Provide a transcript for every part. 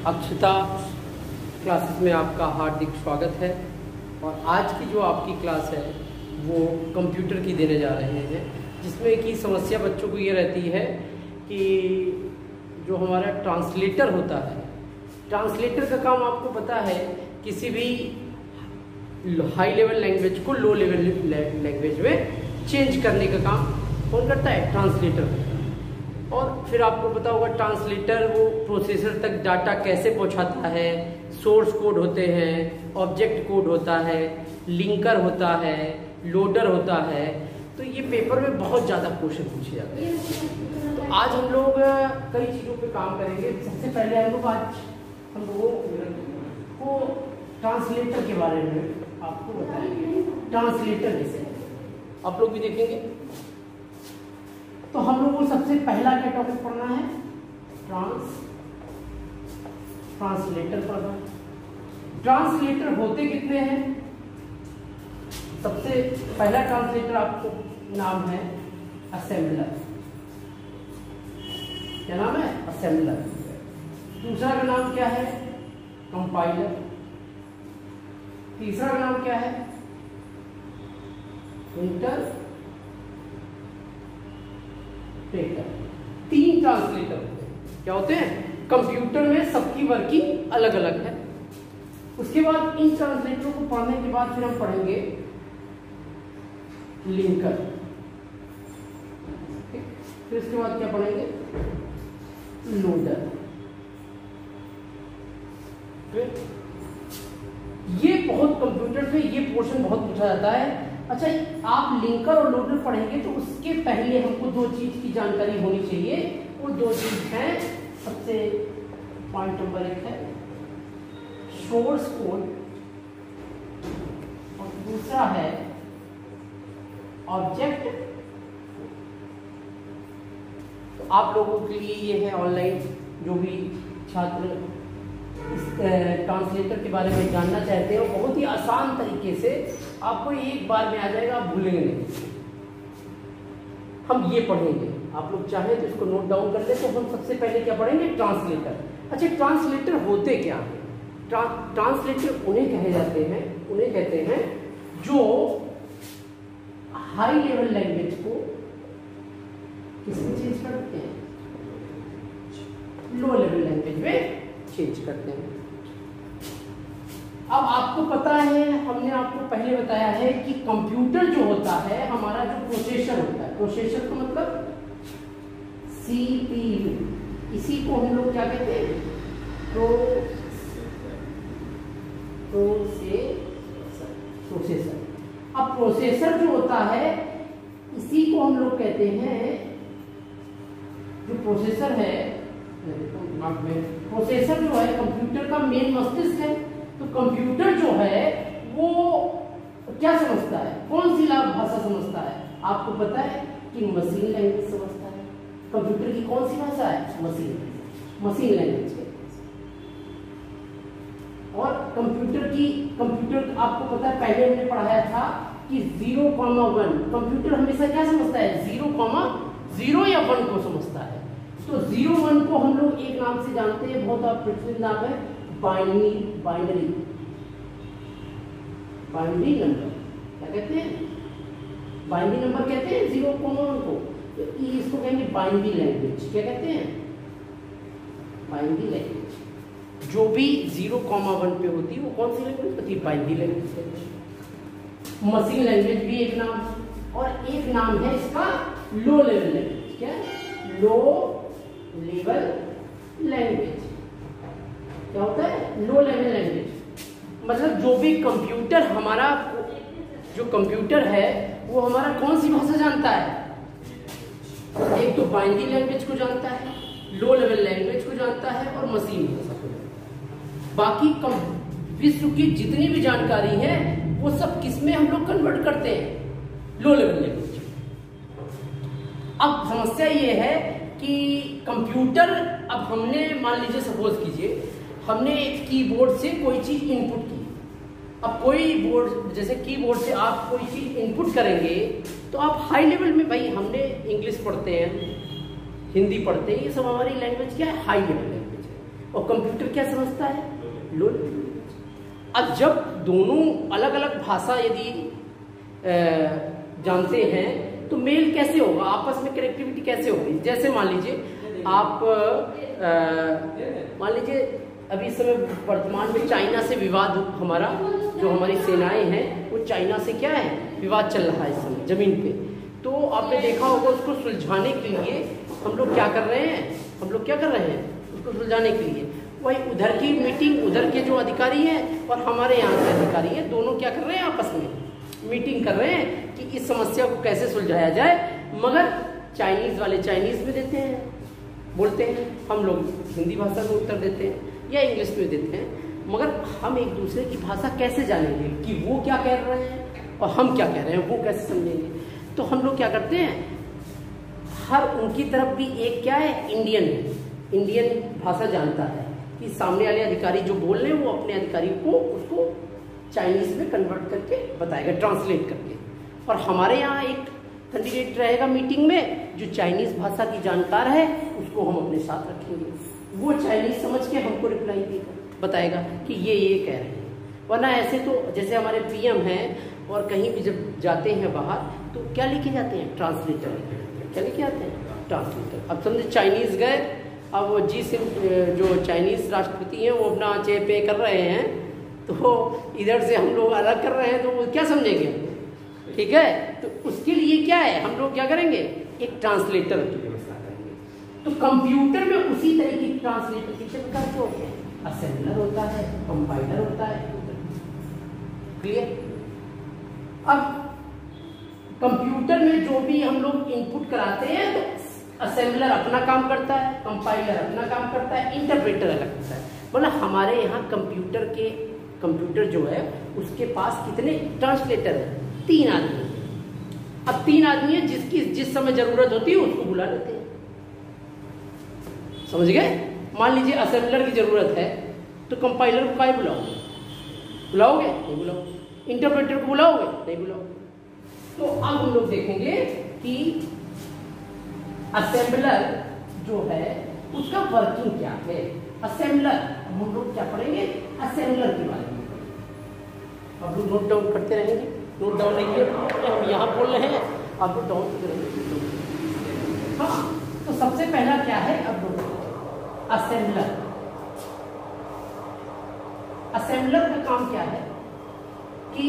अक्षता classes में आपका हार्दिक स्वागत है। और आज की जो आपकी क्लास है वो कंप्यूटर की देने जा रहे हैं, जिसमें कि समस्या बच्चों को ये रहती है कि जो हमारा ट्रांसलेटर होता है, ट्रांसलेटर का काम आपको पता है किसी भी हाई लेवल लैंग्वेज को लो लेवल लैंग्वेज में चेंज करने का काम कौन करता है? ट्रांसलेटर। और फिर आपको पता होगा ट्रांसलेटर वो प्रोसेसर तक डाटा कैसे पहुंचाता है। सोर्स कोड होते हैं, ऑब्जेक्ट कोड होता है, लिंकर होता है, लोडर होता है। तो ये पेपर में बहुत ज़्यादा क्वेश्चन पूछे जाते हैं। तो आज हम लोग कई चीज़ों पे काम करेंगे। सबसे पहले हम लोगों को ट्रांसलेटर के बारे में आपको बताएंगे। ट्रांसलेटर जैसे आप लोग भी देखेंगे। तो हम लोगों को सबसे पहला क्या टॉपिक पढ़ना है? ट्रांसलेटर पढ़ना है। ट्रांसलेटर होते कितने हैं? सबसे पहला ट्रांसलेटर आपको नाम है असेंबलर। क्या नाम है? असेंबलर। दूसरा का नाम क्या है? कंपाइलर। तीसरा का नाम क्या है? इंटरप्रेटर। तीन ट्रांसलेटर होते हैं। क्या होते हैं? कंप्यूटर में सबकी वर्किंग अलग अलग है। उसके बाद इन ट्रांसलेटरों को पढ़ने के बाद फिर हम पढ़ेंगे लिंकर। फिर इसके बाद क्या पढ़ेंगे? लोडर। ये बहुत कंप्यूटर में ये पोर्शन बहुत पूछा जाता है। अच्छा, आप लिंकर और लोडर पढ़ेंगे तो उसके पहले हमको दो चीज की जानकारी होनी चाहिए। वो दो चीज हैं। सबसे पॉइंट नंबर 1 है सोर्स कोड और दूसरा है ऑब्जेक्ट। तो आप लोगों के लिए ये है ऑनलाइन, जो भी छात्र इस ट्रांसलेटर के बारे में जानना चाहते हैं, बहुत ही आसान तरीके से आपको एक बार में आ जाएगा, आप भूलेंगे नहीं। हम ये पढ़ेंगे, आप लोग चाहें तो इसको नोट डाउन कर ले। तो हम सबसे पहले क्या पढ़ेंगे? ट्रांसलेटर। अच्छा, ट्रांसलेटर होते क्या हैं? ट्रांसलेटर उन्हें कहते हैं जो हाई लेवल लैंग्वेज को किसमें चेंज करते हैं? लो लेवल लैंग्वेज में चेंज करते हैं। अब आपको पता है, हमने आपको पहले बताया है कि कंप्यूटर जो होता है हमारा, जो प्रोसेसर होता है, प्रोसेसर का मतलब सीपीयू, इसी को हम लोग क्या कहते हैं? प्रोसेसर। अब प्रोसेसर जो होता है इसी को हम लोग कहते हैं, जो प्रोसेसर है, प्रोसेसर जो है कंप्यूटर का मेन मस्तिष्क है। तो कंप्यूटर जो है वो क्या समझता है? कौन सी भाषा समझता है? आपको पता है कि मशीन लैंग्वेज समझता है। कंप्यूटर की कौन सी भाषा है? मशीन लैंग्वेज है। और कंप्यूटर आपको पता है, पहले हमने पढ़ाया था कि 0,1 कंप्यूटर हमेशा क्या समझता है? 0 या 1 को समझता है। तो 0,1 को हम लोग एक नाम से जानते हैं, बहुत प्रचलित नाम है बाइनरी नंबर। क्या कहते हैं? बाइनरी नंबर कहते हैं 0,1 को। तो इसको कहेंगे बाइनरी लैंग्वेज। क्या कहते हैं? Binary language. जो भी 0,1 पे होती है वो कौन सी लैंग्वेज होती है? Binary language. मशीन लैंग्वेज भी एक नाम, और एक नाम है इसका लो लेवल लैंग्वेज। क्या? Low level language. क्या होता है? Low level language. मतलब जो भी कंप्यूटर हमारा, जो कंप्यूटर है वो हमारा कौन सी भाषा जानता है? एक तो बाइनरी लैंग्वेज को जानता है, लो लेवल लैंग्वेज को जानता है, और मशीन भाषा को जानता है। बाकी विश्व की जितनी भी जानकारी है वो सब किसमें हम लोग कन्वर्ट करते हैं? लो लेवल लैंग्वेज। अब समस्या ये है कि कंप्यूटर, अब हमने मान लीजिए, सपोज कीजिए हमने कीबोर्ड से कोई चीज इनपुट की। अब कोई बोर्ड, जैसे कीबोर्ड से आप कोई चीज इनपुट करेंगे तो आप हाई लेवल में, भाई हमने इंग्लिश पढ़ते हैं, हिंदी पढ़ते हैं, ये सब हमारी लैंग्वेज क्या है? हाई लेवल लैंग्वेज है। और कंप्यूटर क्या समझता है, लो लेवल लैंग्वेज। अब जब दोनों अलग अलग भाषा यदि जानते हैं तो मेल कैसे होगा, आपस में कनेक्टिविटी कैसे होगी। जैसे मान लीजिए आप मान लीजिए अभी इस समय वर्तमान में चाइना से विवाद, हमारा जो हमारी सेनाएं हैं वो चाइना से क्या है, विवाद चल रहा है इस समय जमीन पे। तो आपने देखा होगा उसको सुलझाने के लिए हम लोग क्या कर रहे हैं, उसको सुलझाने के लिए वही उधर की मीटिंग, उधर के जो अधिकारी हैं और हमारे यहाँ के अधिकारी हैं, दोनों क्या कर रहे हैं, आपस में मीटिंग कर रहे हैं कि इस समस्या को कैसे सुलझाया जाए। मगर चाइनीज वाले चाइनीज में देते हैं, बोलते हैं, हम लोग हिंदी भाषा में उत्तर देते हैं या इंग्लिश में देते हैं। मगर हम एक दूसरे की भाषा कैसे जानेंगे कि वो क्या कह रहे हैं और हम क्या कह रहे हैं, वो कैसे समझेंगे। तो हम लोग क्या करते हैं, हर उनकी तरफ भी एक क्या है, इंडियन भाषा जानता है कि सामने वाले अधिकारी जो बोल रहे हैं वो अपने अधिकारी को उसको चाइनीज में कन्वर्ट करके बताएगा, ट्रांसलेट करके। और हमारे यहाँ एक कैंडिडेट रहेगा मीटिंग में जो चाइनीज भाषा की जानकार है, उसको हम अपने साथ रखेंगे, वो चाइनीज समझ के हमको रिप्लाई देगा, बताएगा कि ये कह रहे हैं। वरना ऐसे तो जैसे हमारे पीएम हैं और कहीं भी जब जाते हैं बाहर तो क्या लेके जाते हैं, ट्रांसलेटर। क्या लेके आते हैं, ट्रांसलेटर। अब समझे चाइनीज गए, अब वो जो चाइनीज राष्ट्रपति हैं वो अपना पे कर रहे हैं, तो इधर से हम लोग अलग कर रहे हैं, तो वो क्या समझेंगे, ठीक है। तो उसके लिए क्या है, हम लोग क्या करेंगे, एक ट्रांसलेटर की व्यवस्था करेंगे। तो कंप्यूटर में उसी तरह की ट्रांसलेटर कितने प्रकार के होते हैं, असेंबलर होता है, कंपाइलर होता है, क्लियर। अब कंप्यूटर में जो भी हम लोग इनपुट कराते हैं तो असेंबलर अपना काम करता है, कंपाइलर अपना काम करता है, इंटरप्रेटर अलग होता है। मतलब हमारे यहाँ कंप्यूटर जो है उसके पास कितने ट्रांसलेटर है, 3 आदमी। अब 3 आदमी है, जिस समय जरूरत होती है उसको बुला लेते हैं, समझ गए। मान लीजिए असेंबलर की जरूरत है तो कंपाइलर को काहे बुलाओगे, नहीं बुलाओगे। इंटरप्रेटर को बुलाओगे, नहीं बुलाओगे। तो अब हम लोग देखेंगे कि असेंबलर जो है उसका वर्किंग क्या है। असेंबलर हम लोग क्या पढ़ेंगे, असेंबलर के बारे में। अब लोग नोट डाउन करते रहेंगे, नोट डाउन रहेंगे, हम यहाँ बोल रहे हैं, आप नोट डाउन करते रहेंगे। हाँ, तो सबसे पहला क्या है, अब लोग असेंबलर। असेंबलर का काम क्या है कि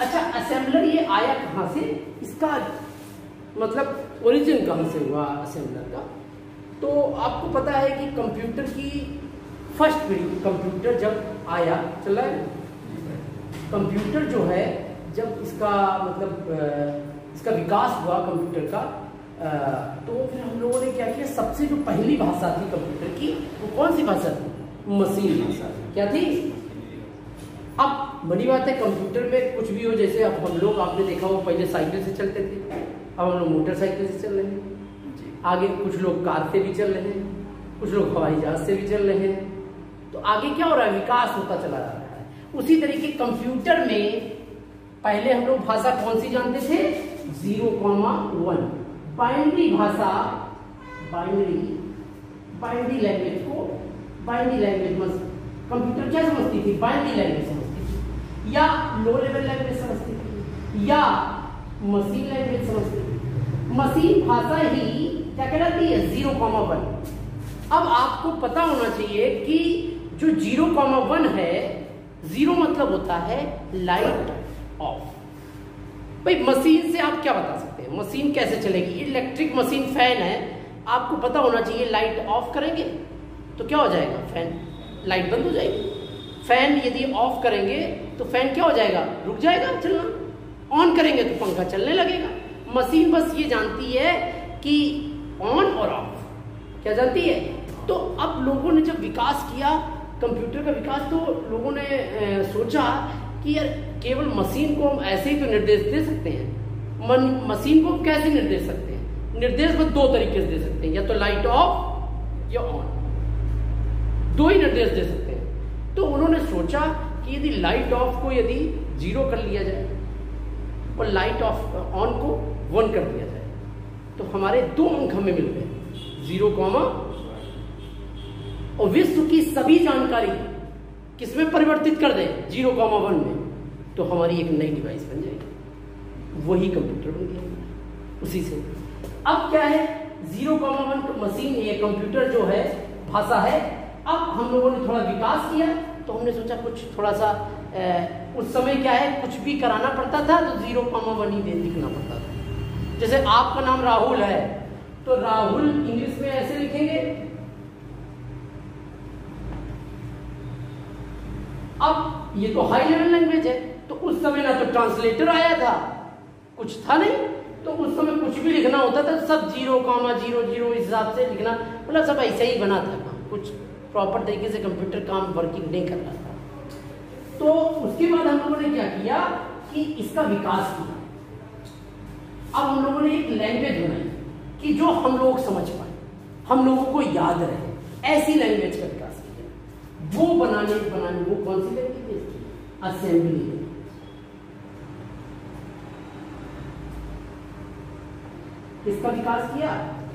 अच्छा, असेंबलर ये आया कहाँ से, इसका मतलब ओरिजिन कहाँ से हुआ असेंबलर का। तो आपको पता है कि कंप्यूटर की फर्स्ट पीढ़ी, कंप्यूटर जब आया, चल रहा है कंप्यूटर जो है, जब इसका मतलब इसका विकास हुआ कंप्यूटर का, तो फिर हम लोगों ने क्या किया, सबसे जो पहली भाषा थी कंप्यूटर की वो कौन सी भाषा थी, मशीन भाषा। क्या थी। अब बड़ी बात है, कंप्यूटर में कुछ भी हो, जैसे अब हम लोग, आपने देखा वो पहले साइकिल से चलते थे, अब हम लोग मोटरसाइकिल से चल रहे हैं, आगे कुछ लोग कार से भी चल रहे हैं, कुछ लोग हवाई जहाज से भी चल रहे हैं। तो आगे क्या हो रहा है, विकास होता चला जा रहा है। उसी तरीके कंप्यूटर में पहले हम लोग भाषा कौन सी जानते थे, 0,1 बाइनरी भाषा, बाइनरी लैंग्वेज को, बाइनरी लैंग्वेज कंप्यूटर क्या समझती थी, बाइनरी लैंग्वेज समझती थी, या लो लेवल लैंग्वेज समझती थी, या मशीन लैंग्वेज समझती थी। मशीन भाषा ही क्या कहलाती है, 0,1। अब आपको पता होना चाहिए कि जो 0,1 है, 0 मतलब होता है लाइट ऑफ। भाई मशीन से आप क्या बता सकते हैं, मशीन कैसे चलेगी, इलेक्ट्रिक मशीन, फैन है, आपको पता होना चाहिए लाइट ऑफ करेंगे तो क्या हो जाएगा, फैन, लाइट बंद हो जाएगी। फैन यदि ऑफ करेंगे तो फैन क्या हो जाएगा, रुक जाएगा चलना, ऑन करेंगे तो पंखा चलने लगेगा। मशीन बस ये जानती है कि ऑन और ऑफ, क्या जानती है। तो अब लोगों ने जब विकास किया कंप्यूटर का विकास, तो लोगों ने सोचा कि यार केवल मशीन को हम ऐसे ही तो निर्देश दे सकते हैं। मशीन को कैसे निर्देश सकते हैं, निर्देश बस 2 तरीके से दे सकते हैं, या तो लाइट ऑफ या ऑन, 2 ही निर्देश दे सकते हैं। तो उन्होंने सोचा कि यदि लाइट ऑफ को यदि 0 कर लिया जाए और लाइट ऑफ ऑन को 1 कर दिया जाए तो हमारे 2 अंक हमें मिल गए, 0, और विश्व की सभी जानकारी किसमें परिवर्तित कर दे 0,1 में, तो हमारी एक नई डिवाइस बन जाएगी, वही कंप्यूटर बन गया उसी से। अब क्या है 0,1 मशीन, ये कंप्यूटर जो है भाषा है। अब हम लोगों ने थोड़ा विकास किया तो हमने सोचा कुछ थोड़ा सा उस समय क्या है कुछ भी कराना पड़ता था तो 0,1 ही लिखना पड़ता था। जैसे आपका नाम राहुल है तो राहुल इंग्लिश में ऐसे लिखेंगे। अब ये तो हाई लेवल लैंग्वेज है, तो उस समय ना तो ट्रांसलेटर आया था, कुछ था नहीं, तो उस समय कुछ भी लिखना होता था सब 0,00 इस हिसाब से लिखना, मतलब सब ऐसे ही बना था काम, कुछ प्रॉपर तरीके से कंप्यूटर काम वर्किंग नहीं कर रहा था। तो उसके बाद हम लोगों ने क्या किया कि इसका विकास किया। अब हम लोगों ने एक लैंग्वेज बनाई कि जो हम लोग समझ पाए, हम लोगों को याद रहे, ऐसी लैंग्वेज का विकास किया। वो बनाने वो कौन सी लैंग्वेज थी? असेंबली। किसका विकास किया?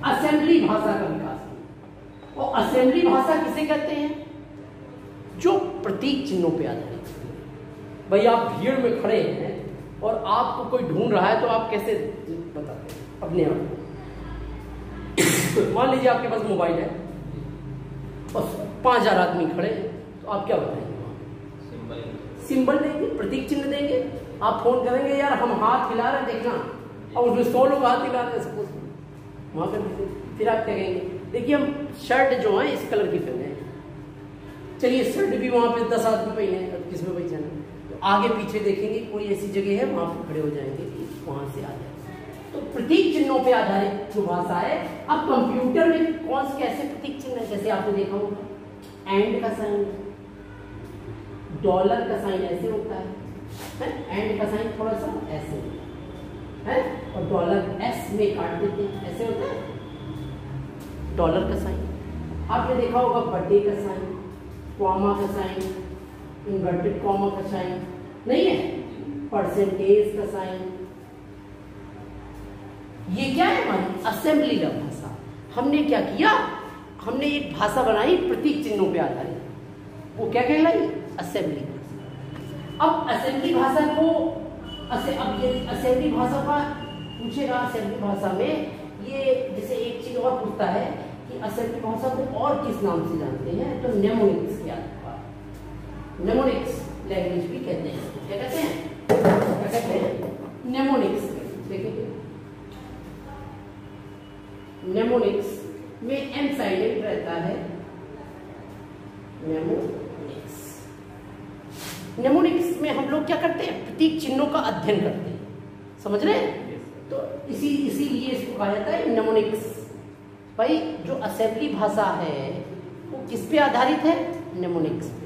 असेंबली भाषा का विकास किया। और असेंबली भाषा किसे कहते हैं? जो प्रतीक चिन्हों पे आधारित। भाई आप भीड़ में खड़े हैं और आपको कोई ढूंढ रहा है तो आप कैसे बताते हैं अपने आप को? मान लीजिए आपके पास मोबाइल है और 5,000 आदमी खड़े हैं, तो आप क्या बताएंगे? सिंबल देंगे, प्रतीक चिन्ह देंगे। आप फोन करेंगे यार हम हाथ हिला रहे देखना, और उसमें 100 लोग हाथ हिला रहे सपोज, वहां पर फिर आप क्या कहेंगे? देखिए हम शर्ट जो है इस कलर की पहने हैं, चलिए शर्ट भी वहां पे 10 आदमी पहने हैं, अब किसमें पहचाना? तो आगे पीछे देखेंगे कोई ऐसी जगह है वहां पर खड़े हो जाएंगे कि वहां से आ जाए। तो प्रतीक चिन्हों पे आधारित जो भाषा है। अब कंप्यूटर में कौन से कैसे प्रतीक चिन्ह है? जैसे आपने देखा होगा एंड का साइन, डॉलर का साइन ऐसे होता है, एंड का साइन थोड़ा सा ऐसे होता है, और डॉलर एस में काट देते हैं, ऐसे होता है डॉलर का साइन। आपने देखा होगा बर्थडे का साइन, कॉमा का साइन, इन्वर्टेड कॉमा का साइन नहीं है, परसेंटेज का साइन। ये क्या है? हमारी असेंबली भाषा। हमने क्या किया? हमने एक भाषा बनाई प्रतीक चिन्हों पे आधारित, वो क्या कहलाई? असेंबली। अब असेंबली भाषा को अब ये असेंबली भाषा का पूछेगा, असेंबली भाषा में ये जैसे एक चीज और पूछता है कि असेंबली भाषा को और किस नाम से जानते हैं, तो नेमोनिक्स के आधार पर, नेमोनिक्स लैंग्वेज भी कहते हैं। क्या कहते हैं? क्या कहते हैं? नेमोनिक्स। देखिए नेमोनिक्स में एम साइलेंट रहता है, नेमोनिक्स। नेमोनिक्स में हम लोग क्या करते हैं? प्रतीक चिन्हों का अध्ययन करते हैं, समझ रहे हैं? तो इसीलिए इसको कहा जाता है नेमोनिक्स। भाई जो असेंबली भाषा है वो किस पे आधारित है? नेमोनिक्स पे।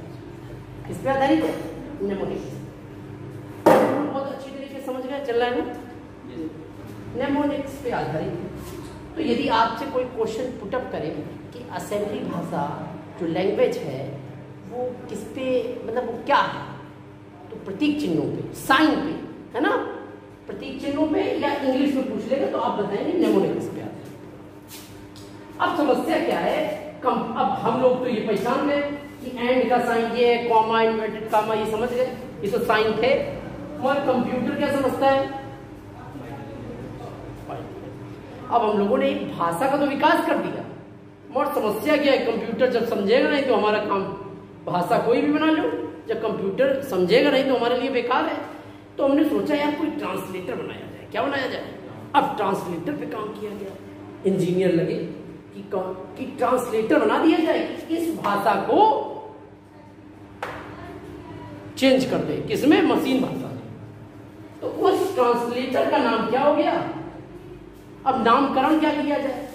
किस पे आधारित है? नेमोनिक्स। बहुत अच्छी तरीके से समझ गए, चल रहा है ना? नेमोनिक्स पे आधारित है। तो यदि आपसे कोई क्वेश्चन पुटअप करे कि असेंबली भाषा जो लैंग्वेज है वो किस पे, मतलब वो क्या है, तो प्रतीक चिन्हों पे, साइन पे, है ना? प्रतीक चिन्हों पे या इंग्लिश में पूछ लेगा तो आप बताएंगे नेमोनिक्स पे आते हैं। अब समस्या क्या है? अब हम लोग तो ये पहचान गए कि एंड का साइन ये है, कॉमा, इन्वर्टेड कॉमा, ये समझ गए, ये तो साइन थे। हमारा कंप्यूटर क्या समझता है? अब हम लोगों ने एक भाषा का तो विकास कर दिया, और समस्या क्या है? कंप्यूटर जब समझेगा नहीं तो हमारा काम, भाषा कोई भी बना लो, जब कंप्यूटर समझेगा नहीं तो हमारे लिए बेकार है। तो हमने सोचा यार कोई ट्रांसलेटर बनाया जाए। क्या बनाया जाए? अब ट्रांसलेटर पे काम किया गया, इंजीनियर लगे कि ट्रांसलेटर बना दिया जाए, इस भाषा को चेंज कर दे, किसमें? मशीन भाषा में। तो उस ट्रांसलेटर का नाम क्या हो गया? अब नामकरण क्या किया जाए?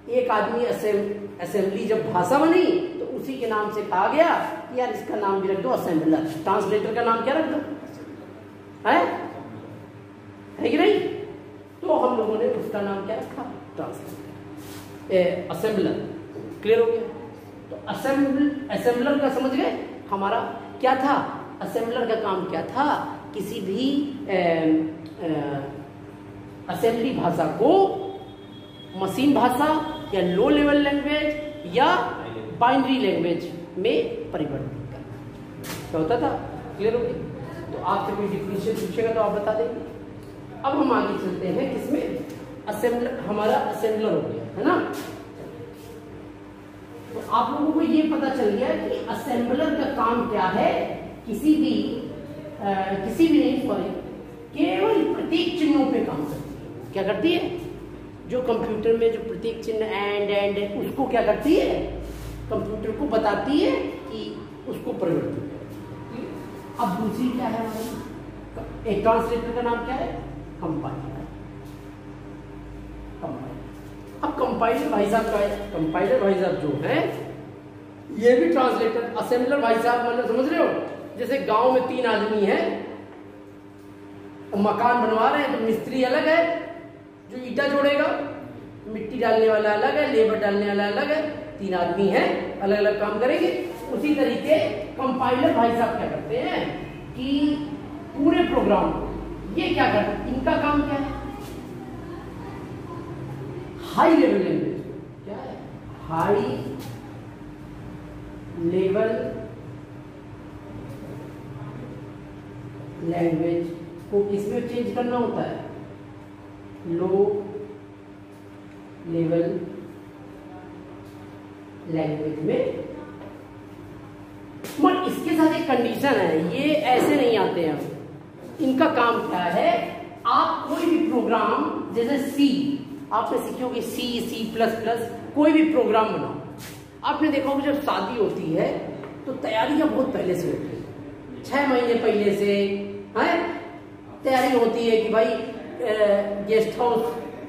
एक आदमी असेंबली जब भाषा बनी तो उसी के नाम से कहा गया कि यार इसका नाम भी रख दो असेंबलर। ट्रांसलेटर का नाम क्या रख दो? है कि नहीं? तो हम लोगों ने उसका नाम क्या रखा? Translator, assembler. क्लियर हो गया? तो असेंबलर का समझ गए हमारा क्या था? असेंबलर का काम क्या था? किसी भी असेंबली भाषा को मशीन भाषा या लो लेवल लैंग्वेज या बाइनरी लैंग्वेज में परिवर्तित करना। क्या होता था? क्लियर हो गया? तो आपसे कोई डिफिनेशन पूछेगा तो आप बता देंगे। अब हम आगे चलते हैं किसमें? असेंबलर। हमारा असेंबलर हो गया है ना। तो आप लोगों को ये पता चल गया कि असेंबलर का काम क्या है। किसी भी नहीं, सॉरी, केवल प्रतीक चिन्हों पे काम करती है। क्या करती है? जो कंप्यूटर में जो प्रतीक चिन्ह एंड उसको क्या करती है? कंप्यूटर को बताती है कि उसको परिवर्तित करें। अब दूसरी क्या है हमारी? एक ट्रांसलेटर का नाम क्या है? कंपाइलर। अब कंपाइलर भाई साहब का है। कंपाइलर भाई साहब जो है ये भी ट्रांसलेटर। असेंबलर भाई साहब मतलब समझ रहे हो? जैसे गांव में 3 आदमी हैं, मकान बनवा रहे हैं, तो मिस्त्री अलग है जो ईटा जोड़ेगा, मिट्टी डालने वाला अलग है, लेबर डालने वाला अलग है। 3 आदमी हैं, अलग अलग काम करेंगे। उसी तरीके कंपाइलर भाई साहब क्या करते हैं कि पूरे प्रोग्राम को ये क्या करते हैं? इनका काम क्या है? High level language. क्या है? हाई लेवल लैंग्वेज को किसमें चेंज करना होता है? लो लेवल लैंग्वेज में। मगर इसके साथ एक कंडीशन है, ये ऐसे नहीं आते हैं। इनका काम क्या है? आप कोई भी प्रोग्राम, जैसे सी आपने सीखे होगी, C++, कोई भी प्रोग्राम बनाओ। आपने देखा होगा जब शादी होती है तो तैयारियां बहुत पहले से होती है। 6 महीने पहले से है तैयारी होती है कि भाई गेस्ट हाउस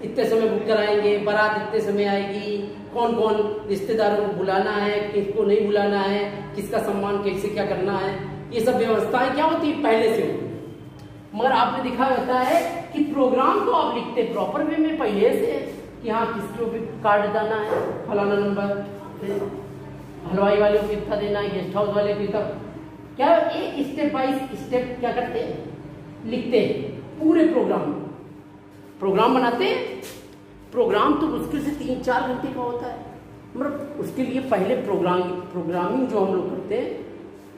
इतने समय बुक कराएंगे, बारात इतने समय आएगी, कौन कौन रिश्तेदारों को बुलाना है, किसको नहीं बुलाना है, किसका सम्मान कैसे क्या करना है, ये सब व्यवस्थाएं क्या होती है? पहले से होती है। मगर आपने दिखा होता है कि प्रोग्राम तो आप लिखते प्रॉपर वे में पहले से कि हाँ किसको भी कार्ड देना है, फलाना नंबर, हलवाई वाले को कितना देना है, गेस्ट हाउस वाले को कितना, क्या एक स्टेप बाय स्टेप क्या करते हैं? लिखते हैं पूरे प्रोग्राम बनाते हैं। प्रोग्राम तो मुश्किल से 3-4 घंटे का होता है। मतलब उसके लिए पहले प्रोग्रामिंग जो हम लोग करते हैं,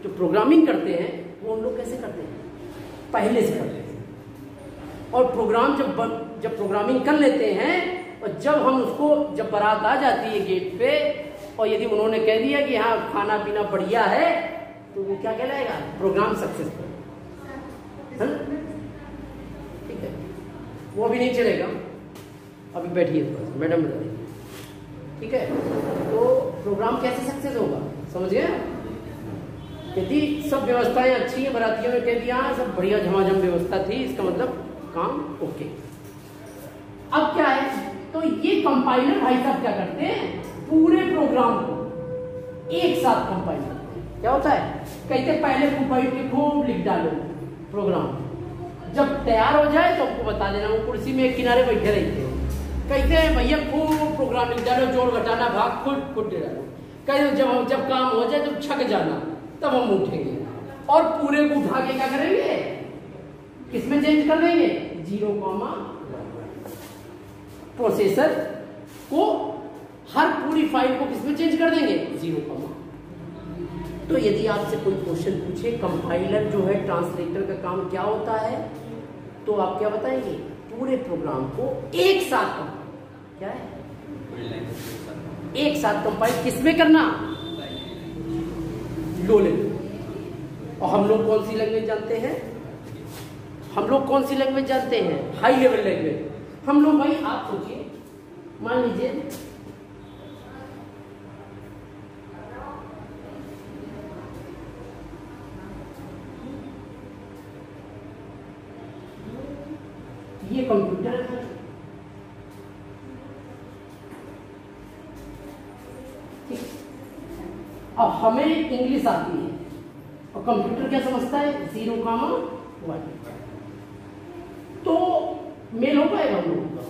जो प्रोग्रामिंग करते हैं वो हम लोग कैसे करते हैं? पहले से करते हैं। और प्रोग्राम जब प्रोग्रामिंग कर लेते हैं और जब बारात आ जाती है गेट पे और यदि उन्होंने कह दिया कि हाँ खाना पीना बढ़िया है, तो वो क्या कहलाएगा? Programme successful. ठीक है, वो अभी नहीं चलेगा, अभी बैठिए थोड़ा सा, मैडम बता देंगे। ठीक है, तो प्रोग्राम कैसे सक्सेस होगा? समझ गए? यदि सब व्यवस्थाएं अच्छी है, बारातियों ने कह दिया सब बढ़िया झमाझम व्यवस्था थी, इसका मतलब काम ओके। अब क्या है? तो ये कंपाइलर भाई साहब क्या करते हैं? पूरे प्रोग्राम को एक साथ कंपाइल करते हैं। क्या होता है? कहते पहले खूब बैठ के खूब लिख डालो प्रोग्राम, जब तैयार हो जाए तो आपको बता देना। वो कुर्सी में एक किनारे बैठे रहते हैं, कहते हैं भैया खूब प्रोग्राम लिख डालो, जोड़ घटाना भाग खुद डालो। कहते जब काम हो जाए तो छक जाना, तब हम उठेंगे और पूरे को उठा के क्या करेंगे? किसमें चेंज कर देंगे? 0, प्रोसेसर को हर पूरी फाइल को किसमें चेंज कर देंगे? 0। तो यदि आपसे कोई क्वेश्चन पूछे कंपाइलर जो है ट्रांसलेटर का काम क्या होता है, तो आप क्या बताएंगे? पूरे प्रोग्राम को एक साथ कंपाइल। क्या है? एक साथ कंपाइल किसमें करना? Low level. और हम लोग कौन सी लैंग्वेज जानते हैं? High level language. हम लोग भाई, आप सोचिए, मान लीजिए ये कंप्यूटर है, ठीक, अब हमें इंग्लिश आती है और कंप्यूटर क्या समझता है? 0,1। तो मेल हो पाएगा हम लोगों का?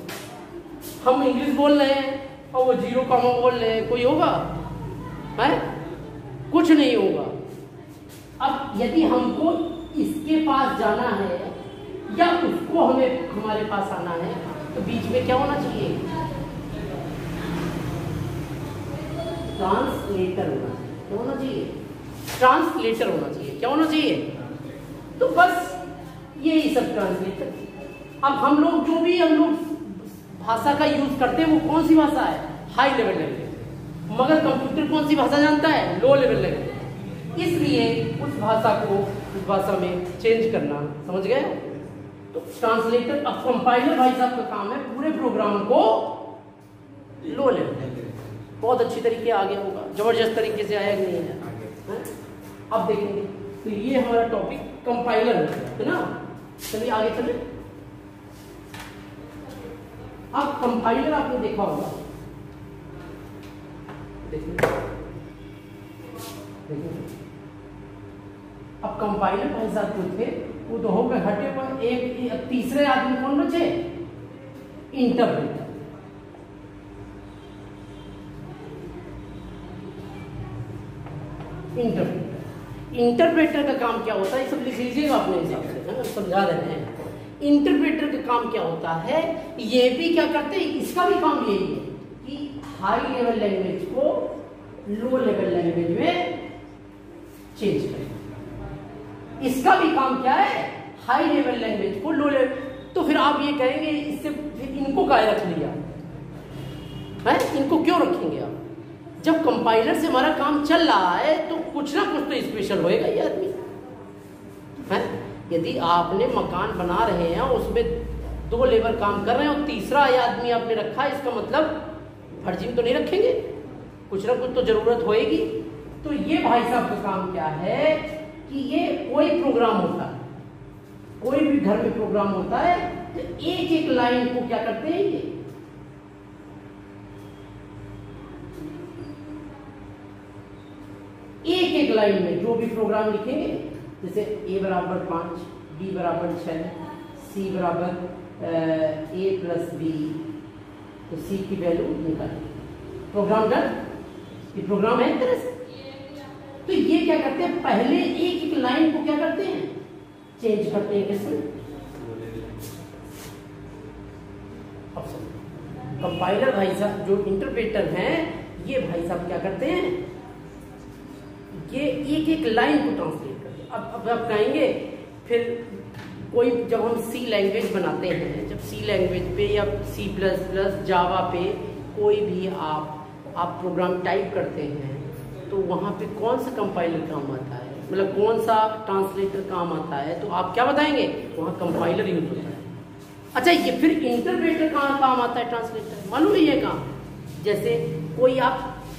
हम इंग्लिश बोल रहे हैं और वो 0, बोल रहे हैं, कोई होगा? है? कुछ नहीं होगा। अब यदि हमको इसके पास जाना है या उसको हमारे पास आना है, तो बीच में क्या होना चाहिए? ट्रांसलेटर होना चाहिए। क्या होना चाहिए? ट्रांसलेटर होना चाहिए। क्या होना चाहिए? तो बस यही सब ट्रांसलेटर। अब हम लोग जो भी हम लोग भाषा का यूज करते हैं वो कौन सी भाषा है? High level language. मगर कंप्यूटर कौन सी भाषा जानता है? Low level language. इसलिए उस भाषा को उस भाषा में चेंज करना, समझ गए? तो ट्रांसलेटर, अब कंपाइलर भाई साहब का काम है पूरे प्रोग्राम को लो लेवल, बहुत अच्छी तरीके आ गया होगा, जबरदस्त तरीके से आया कि नहीं है? अब देखेंगे तो ये हमारा टॉपिक कंपाइलर है ना। चलिए आगे चले। अब कंपाइलर आपने देखा होगा, देखिए अब कंपाइलर भाई साहब जो थे वो तो हो गए, हटे पर एक तीसरे आदमी कौन बचे? इंटरप्रेटर। इंटरप्रेटर का काम क्या होता है? सब लिख लीजिएगा अपने हिसाब से, है ना, समझा रहे हैं। इंटरप्रेटर का काम क्या होता है? ये भी क्या करते हैं, इसका भी काम यही है कि हाई लेवल लैंग्वेज को लो लेवल लैंग्वेज में चेंज करें। इसका भी काम क्या है? हाई लेवल लैंग्वेज को लो लेवल। तो फिर आप ये कहेंगे इससे फिर इनको काहे रख लिया है? इनको क्यों रखेंगे आप? जब कंपाइलर से हमारा काम चल रहा है तो कुछ ना कुछ तो स्पेशल होएगा ये आदमी है। यदि आपने मकान बना रहे हैं उसमें 2 लेबर काम कर रहे हैं और तीसरा ये आदमी आपने रखा है, इसका मतलब फर्जी में तो नहीं रखेंगे, कुछ ना कुछ तो जरूरत होएगी। तो ये भाई साहब का काम क्या है कि ये कोई प्रोग्राम होता है, कोई भी घर में प्रोग्राम होता है तो एक एक लाइन को क्या करते हैं, ये एक एक लाइन में जो भी प्रोग्राम लिखेंगे, जैसे a बराबर 5, b बराबर 6, c बराबर a प्लस b, तो c की वैल्यू निकालेंगे, प्रोग्राम डन। ये प्रोग्राम है एक तरह से। तो ये क्या करते हैं, पहले एक एक लाइन को क्या करते हैं, चेंज करते हैं। कैसे? अब समझो, कंपाइलर भाई साहब जो इंटरप्रेटर हैं, ये भाई साहब क्या करते हैं, ये एक एक लाइन को ट्रांसलेट करते हैं। अब आप कहेंगे फिर कोई, जब हम सी लैंग्वेज बनाते हैं, जब सी लैंग्वेज पे या C++, जावा पे कोई भी आप प्रोग्राम टाइप करते हैं तो वहाँ पे कौन सा कंपाइलर काम आता है, मतलब कौन सा ट्रांसलेटर काम आता है, तो आप क्या बताएंगे? वहाँ कंपाइलर यूज होता है। अच्छा, ये फिर इंटरप्रेटर कहाँ काम आता है? ट्रांसलेटर। मालूम है ये काम? जैसे कोई आप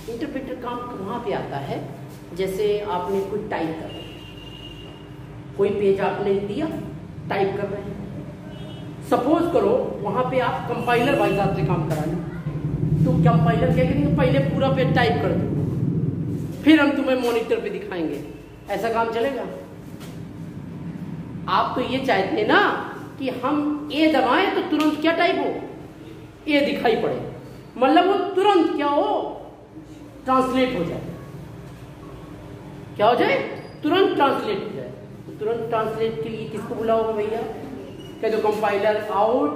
इंटरप्रेटर काम वहाँ पे आता है, जैसे आपने कोई टाइप कर रहे हैं, कोई पेज आपने दिया, टाइप कर रहे हैं, सपोज करो वहां पे आप कंपाइलर भाई साहब से काम करा लें, तो कंपाइलर क्या करेंगे, पहले पूरा पेज टाइप कर दो, फिर हम तुम्हें मॉनिटर पे दिखाएंगे। ऐसा काम चलेगा? आप तो ये चाहते हैं ना कि हम ए दबाएं तो तुरंत क्या टाइप हो, ए दिखाई पड़े, मतलब वो तुरंत क्या हो, ट्रांसलेट हो जाए। क्या हो जाए? तुरंत ट्रांसलेट हो जाए। तो तुरंत ट्रांसलेट के लिए किसको बुलाओगे भैया? कह दो कंपाइलर आउट,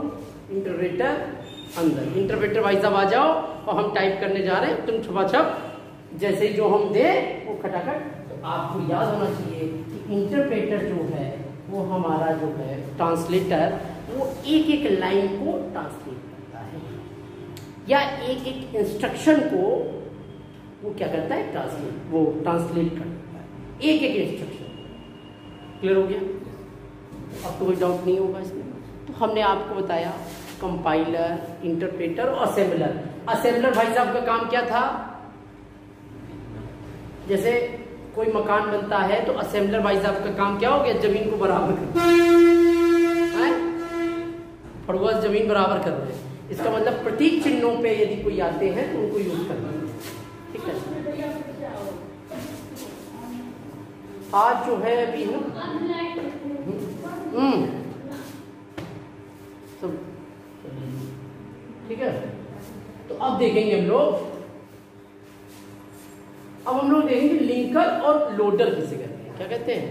इंटरप्रेटर अंदर। इंटरप्रेटर भाई साहब आ जाओ और हम टाइप करने जा रहे हैं, तुम छपाछप जैसे जो हम दे वो खटाखट। तो आपको याद होना चाहिए कि इंटरप्रेटर जो है वो हमारा जो है ट्रांसलेटर, वो एक एक लाइन को ट्रांसलेट करता है या एक एक इंस्ट्रक्शन को वो क्या करता है, ट्रांसलेट करता है, एक एक इंस्ट्रक्शन। क्लियर हो गया? अब तो कोई डाउट नहीं होगा इसमें। तो हमने आपको बताया कंपाइलर, इंटरप्रेटर और असेंबलर। असेंबलर भाई साहब का काम क्या था? जैसे कोई मकान बनता है तो असेंबलर भाई साहब का काम क्या हो गया, जमीन को बराबर करना, फड़ुआ जमीन बराबर कर रहे हैं। इसका मतलब प्रतीक चिन्हों पे यदि कोई आते हैं तो उनको यूज करना है। ठीक है, आज जो है अभी है सब ठीक है। तो अब देखेंगे हम लोग, अब हम लोग देखेंगे लिंकर और लोडर किसे कहते हैं। क्या कहते हैं?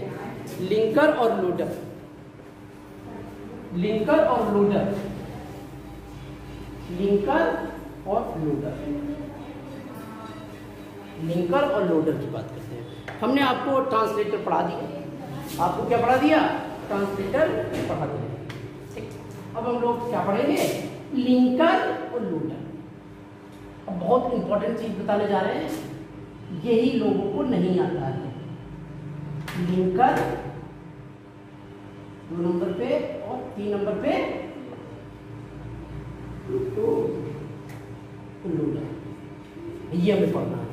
लिंकर और लोडर। लिंकर और लोडर, लिंकर और लोडर। लिंकर और लोडर की बात करते हैं। हमने आपको ट्रांसलेटर पढ़ा दिया, आपको क्या पढ़ा दिया, ट्रांसलेटर पढ़ा दिया, ठीक। अब हम लोग क्या पढ़ेंगे, लिंकर और लोडर। अब बहुत इंपॉर्टेंट चीज बताने जा रहे हैं, यही लोगों को नहीं आता है। लिंकर 2 नंबर पे और 3 नंबर पे लोडर, ये हमें पढ़ना है।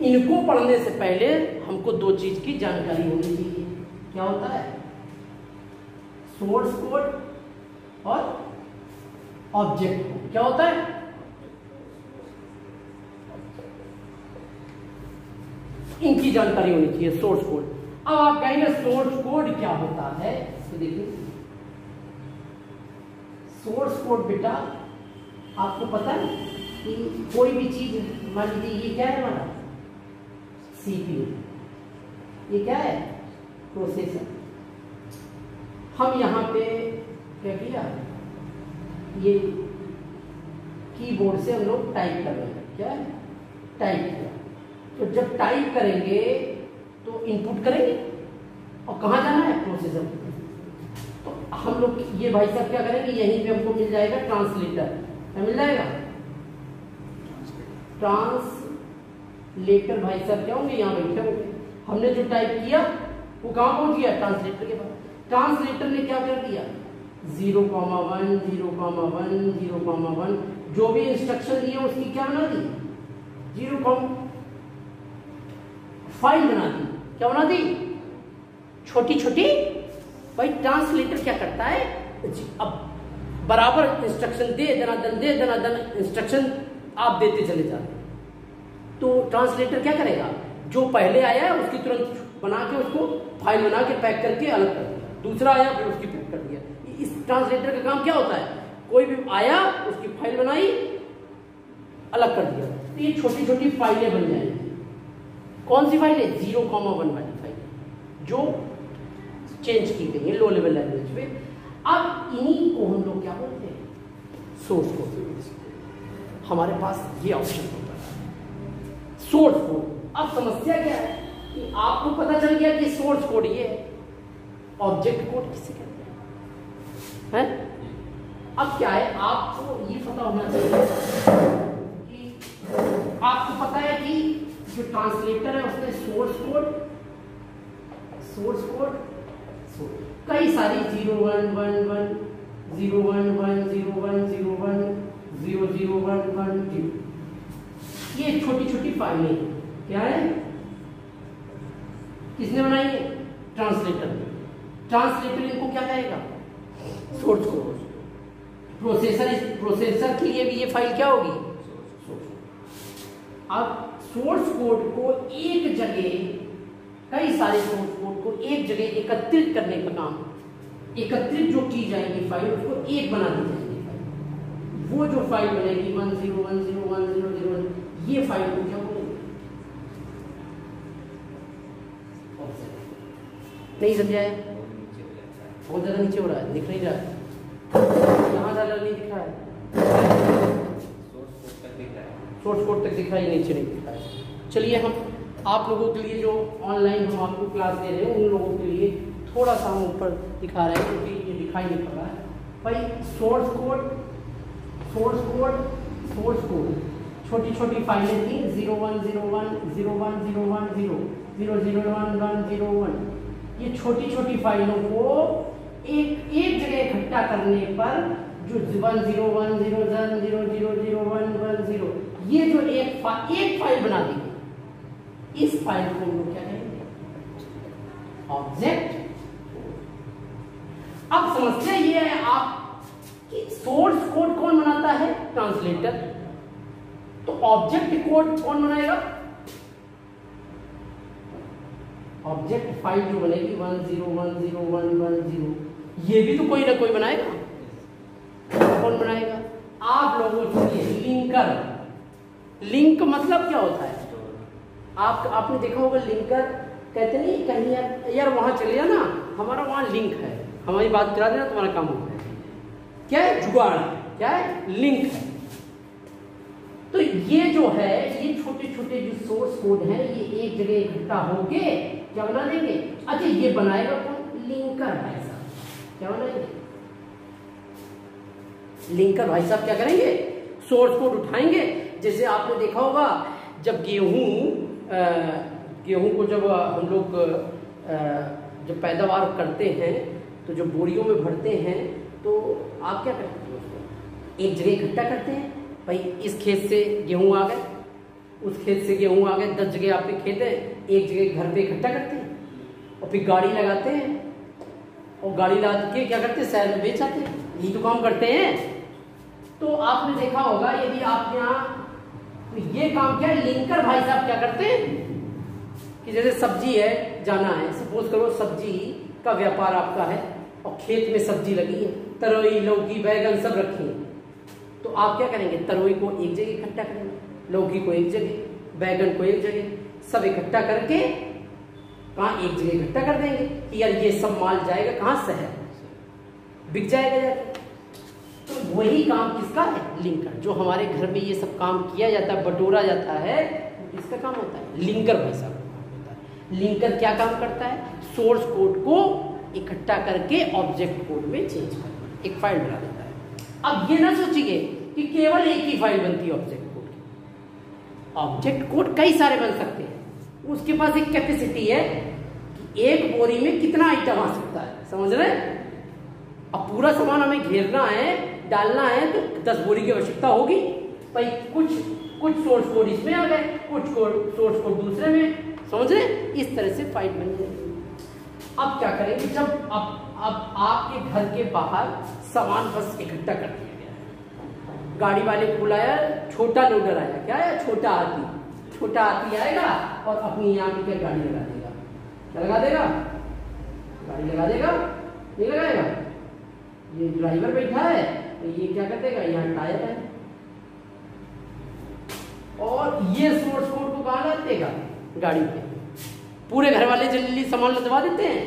इनको पढ़ने से पहले हमको 2 चीज की जानकारी होनी चाहिए। क्या होता है, सोर्स कोड और ऑब्जेक्ट कोड। क्या होता है, इनकी जानकारी होनी चाहिए, सोर्स कोड। अब आप कहेंगे सोर्स कोड क्या होता है, तो देखिए सोर्स कोड बेटा आपको पता है कि कोई भी चीज, मान लीजिए ये क्या है हमारा सीपीयू, ये क्या है प्रोसेसर। हम यहाँ पे क्या किया, ये कीबोर्ड से हम लोग टाइप कर रहे हैं, क्या है टाइप किया। तो जब टाइप करेंगे तो इनपुट करेंगे और कहाँ जाना है, प्रोसेसर पे। तो हम लोग ये भाई साहब क्या करेंगे, यहीं पे हमको मिल जाएगा ट्रांसलेटर, क्या मिल जाएगा, ट्रांसलेटर। भाई साहब क्या होंगे, यहाँ बैठे होंगे। हमने जो टाइप किया वो कहाँ पहुंच गया, ट्रांसलेटर के पास। ट्रांसलेटर ने क्या कर दिया, 0,1 0,1 0,1 जो भी इंस्ट्रक्शन दिए उसकी क्या बना दी, 0, फाइल बना दी। क्या बना दी, छोटी छोटी। भाई ट्रांसलेटर क्या करता है, अब बराबर इंस्ट्रक्शन दे दनादन इंस्ट्रक्शन आप देते चले जाते। तो ट्रांसलेटर क्या करेगा, जो पहले आया है उसकी तुरंत बना के उसको फाइल बना के पैक करके अलग कर दिया, दूसरा आया फिर उसकी पैक कर दिया। इस ट्रांसलेटर का काम क्या होता है, कोई भी आया उसकी फाइल बनाई अलग कर दिया। तो ये छोटी छोटी फाइलें बन जाएंगी। कौन सी फाइल है, 0,1 वाली फाइल जो चेंज की गई है लो लेवल लैंग्वेज में। अब इन्हीं को हम लोग क्या बोलते हैं, सोर्स कोड। हमारे पास ये ऑप्शन होता है सोर्स कोड। अब समस्या क्या है कि आपको पता चल गया कि सोर्स कोड ये है, ऑब्जेक्ट कोड किसे कहते हैं। अब क्या है, आपको ये पता होना चाहिए कि आपको पता है कि जो ट्रांसलेटर है उसने सोर्स कोड कई सारी 0,1,1,1 0,1,1 0,1,0,1 0,0,1,1 ये छोटी छोटी फाइलें क्या है, किसने बनाई है, ट्रांसलेटर इनको क्या कहेगा, सोर्स कोड। प्रोसेसर के लिए भी ये फाइल क्या होगी, अब सोर्स कोड को एक जगह, कई सारे सोर्स कोड को एक जगह एकत्रित करने का काम, एकत्रित जो की जाएगी फाइल उसको एक बना दी जाएगी फाइल। वो जो फाइल बनेगी 1,0,1,0,1,0,0,1 ये फाइल को क्या बोलेंगे, नहीं समझा है, बहुत ज्यादा नीचे हो रहा है, दिख नहीं रहा है, यहाँ ज्यादा नहीं दिख रहा है, सोर्स कोड तक दिख रहा है, नीचे नहीं दिख रहा है। चलिए हम आप लोगों के लिए जो ऑनलाइन हम आपको क्लास दे रहे हैं उन लोगों के लिए थोड़ा सा हम ऊपर दिखा रहे हैं क्योंकि ये दिखाई नहीं पड़ रहा है। भाई सोर्स कोड छोटी छोटी फाइलें थी 0,1,0,1 0,1,0,1 0,0,1,1,0,1 ये छोटी छोटी फाइलों को एक जगह इकट्ठा करने पर जो 1,0,1,0,0,0,0,0,1,1,0 ये जो एक फाइल बना दी, इस फाइल को हम लोग क्या कहेंगे, ऑब्जेक्ट। अब समस्या ये है आप कि सोर्स कोड कौन बनाता है, ट्रांसलेटर। तो ऑब्जेक्ट कोड कौन बनाएगा, ऑब्जेक्ट फाइल जो बनेगी 1,0,1,0,1,1,0 ये भी तो कोई ना कोई बनाएगा। कौन बनाएगा, आप लोगों के लिए लिंकर। लिंक मतलब क्या होता है, आपने देखा होगा लिंकर कहते नहीं, कहीं यार वहां चले जाना, हमारा वहां लिंक है, हमारी बात करा देना, तुम्हारा काम होता है। क्या है, जुगाड़, क्या है, लिंक है। तो ये जो है ये छोटे छोटे छोटे जो सोर्स कोड हैं ये एक जगह इकट्ठा होके क्या बना देंगे। अच्छा ये बनाएगा कौन, लिंकर भाई साहब। क्या बनाएंगे, लिंकर भाई साहब क्या करेंगे, सोर्स कोड उठाएंगे। जैसे आपने देखा होगा जब गेहूं को जब हम लोग जब पैदावार करते हैं तो जब बोरियों में भरते हैं तो आप क्या करते हैं, उसको एक जगह इकट्ठा करते हैं। भाई इस खेत से गेहूं आ गए, उस खेत से गेहूं आ गए, 10 जगह आपके खेत है, एक जगह घर पे इकट्ठा करते हैं और फिर गाड़ी लगाते हैं और गाड़ी लगा के क्या करते हैं, शहर में बेच आते हैं। यही तो काम करते हैं। तो आपने देखा होगा यदि आप यहाँ, तो ये काम क्या है, लिंकर भाई साहब क्या करते हैं कि जैसे सब्जी है, जाना है, सपोज करो सब्जी का व्यापार आपका है और खेत में सब्जी लगी है, तरोई लौकी बैगन सब रखी है, तो आप क्या करेंगे, तरोई को एक जगह इकट्ठा करेंगे, लौकी को एक जगह, बैगन को एक जगह, सब इकट्ठा करके कहाँ एक जगह इकट्ठा कर देंगे कि यार ये सब माल जाएगा कहाँ, शहर, बिक जाएगा जाकर। तो वही काम किसका है, लिंकर। जो हमारे घर में ये सब काम किया जाता है, बटोरा जाता है, किसका काम होता है, लिंकर भाई साहब का काम होता है। लिंकर क्या काम करता है, सोर्स कोड को इकट्ठा करके ऑब्जेक्ट कोड में चेंज करना, एक फाइल बना देता है। अब ये ना सोचिए कि केवल एक ही फाइल बनती है ऑब्जेक्ट कोड की। ऑब्जेक्ट कोड कई सारे बन सकते हैं, उसके पास एक कैपेसिटी है कि एक बोरी में कितना आइटम आ सकता है, समझ रहे हैं। अब पूरा सामान हमें घेरना है, डालना है, तो 10 बोरी की आवश्यकता होगी। भाई कुछ सोर्स कोड इसमें आ गए, कुछ सोर्स कोड दूसरे में, समझ रहे, इस तरह से फाइल बन जाएगी। अब क्या करेंगे, जब अब आपके घर के बाहर सामान बस इकट्ठा कर दिया गया, गाड़ी वाले को बुलाया, छोटा लोडर आया, क्या आया, छोटा हाथी आएगा और अपनी यहाँ की गाड़ी लगा देगा। क्या लगा देगा, गाड़ी लगा देगा, नहीं लगाएगा। ये ड्राइवर बैठा है तो ये क्या कर देगा, यहाँ टायर है और ये सोर्स कोड को कहाँ डाल देगा, गाड़ी पे। पूरे घर वाले जल्दी सामान लदवा देते हैं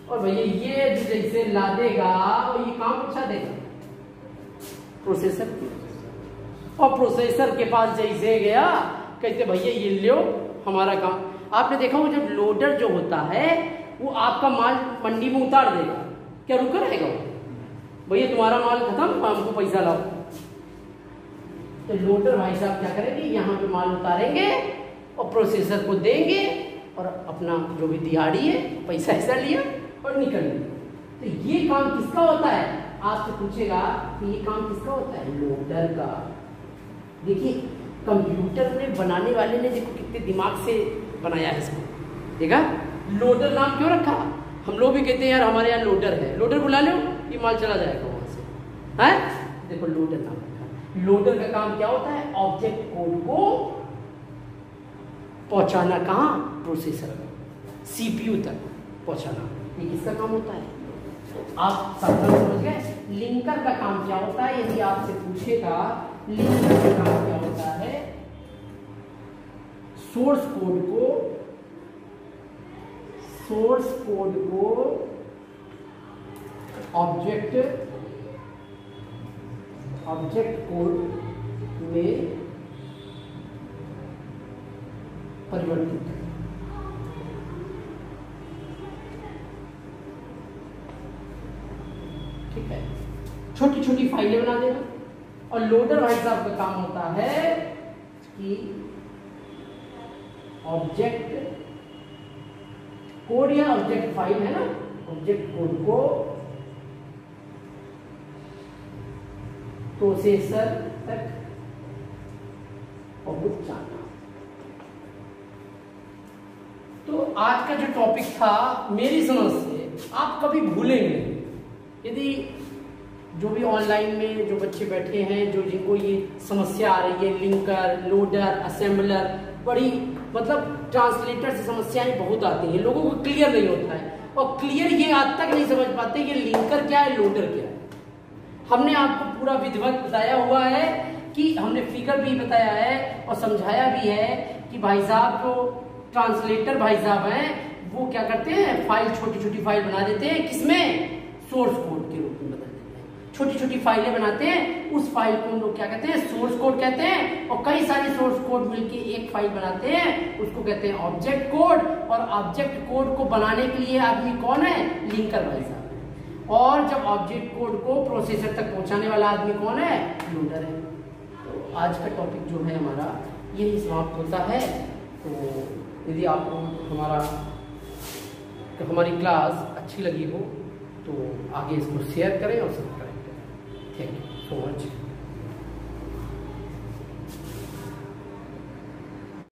और भैया ये जैसे ला देगा और ये काम अच्छा देगा प्रोसेसर, और प्रोसेसर के पास जैसे गया कहते भैया ये लो हमारा काम। आपने देखा वो जब लोडर जो होता है वो आपका माल मंडी में उतार देगा, क्या रुका रहेगा वो, भैया तुम्हारा माल खत्म, हमको पैसा लाओ। तो लोडर भाई साहब क्या करेंगे, यहाँ पे माल उतारेंगे और प्रोसेसर को देंगे और अपना जो भी दिहाड़ी है पैसा ऐसा लिया और निकल गया। तो ये काम किसका होता है, आपसे पूछेगा कि ये काम किसका होता है, लोडर का। देखिए कंप्यूटर में बनाने वाले ने देखो कितने दिमाग से बनाया है इसको, देखा। लोडर नाम क्यों रखा, हम लोग भी कहते हैं यार हमारे यहाँ लोडर है, लोडर बुला लो, ये माल चला जाएगा वहां से, है। देखो लोडर नाम रखा। लोडर का काम क्या होता है, ऑब्जेक्ट कोड को पहुंचाना कहाँ, प्रोसेसर में, सीपीयू तक पहुंचाना, ये किसका काम होता है। आप सब समझ गए। लिंकर का काम क्या होता है, यदि आपसे पूछेगा लिंकर का काम क्या होता है, सोर्स कोड को ऑब्जेक्ट कोड में परिवर्तित करें। ठीक है, छोटी छोटी फाइलें बना देना। और लोडर भाई साहब का काम होता है कि ऑब्जेक्ट कोड या ऑब्जेक्ट फाइल है ना, ऑब्जेक्ट कोड को प्रोसेसर तक पहुंचाना। तो आज का जो टॉपिक था मेरी समझ से आप कभी भूलेंगे, यदि जो भी ऑनलाइन में जो बच्चे बैठे हैं, जो जिनको ये समस्या आ रही है, लिंकर, लोडर, असेंबलर, बड़ी मतलब ट्रांसलेटर से समस्याएं बहुत आती हैं, लोगों को क्लियर नहीं होता है और क्लियर ये आज तक नहीं समझ पाते कि लिंकर क्या है, लोडर क्या है। हमने आपको पूरा विधिवत बताया हुआ है कि हमने फिगर भी बताया है और समझाया भी है कि भाई साहब जो ट्रांसलेटर भाई साहब हैं वो क्या करते हैं, फाइल छोटी छोटी फाइल बना देते हैं, किसमें, सोर्स कोड के रूप में बना देते हैं। छोटी छोटी फाइलें बनाते हैं, उस फाइल को हम लोग क्या कहते हैं, सोर्स कोड कहते हैं। और कई सारे सोर्स कोड मिलके एक फाइल बनाते हैं, उसको कहते हैं ऑब्जेक्ट कोड। और ऑब्जेक्ट कोड को बनाने के लिए आदमी कौन है, लिंकर भाई साहब। और जब ऑब्जेक्ट कोड को प्रोसेसर तक पहुंचाने वाला आदमी कौन है, लोडर है। तो आज का टॉपिक जो है हमारा यही समाप्त होता है। तो यदि आपको हमारी क्लास अच्छी लगी हो तो आगे इसको शेयर करें और सब्सक्राइब करें। Thank you so much.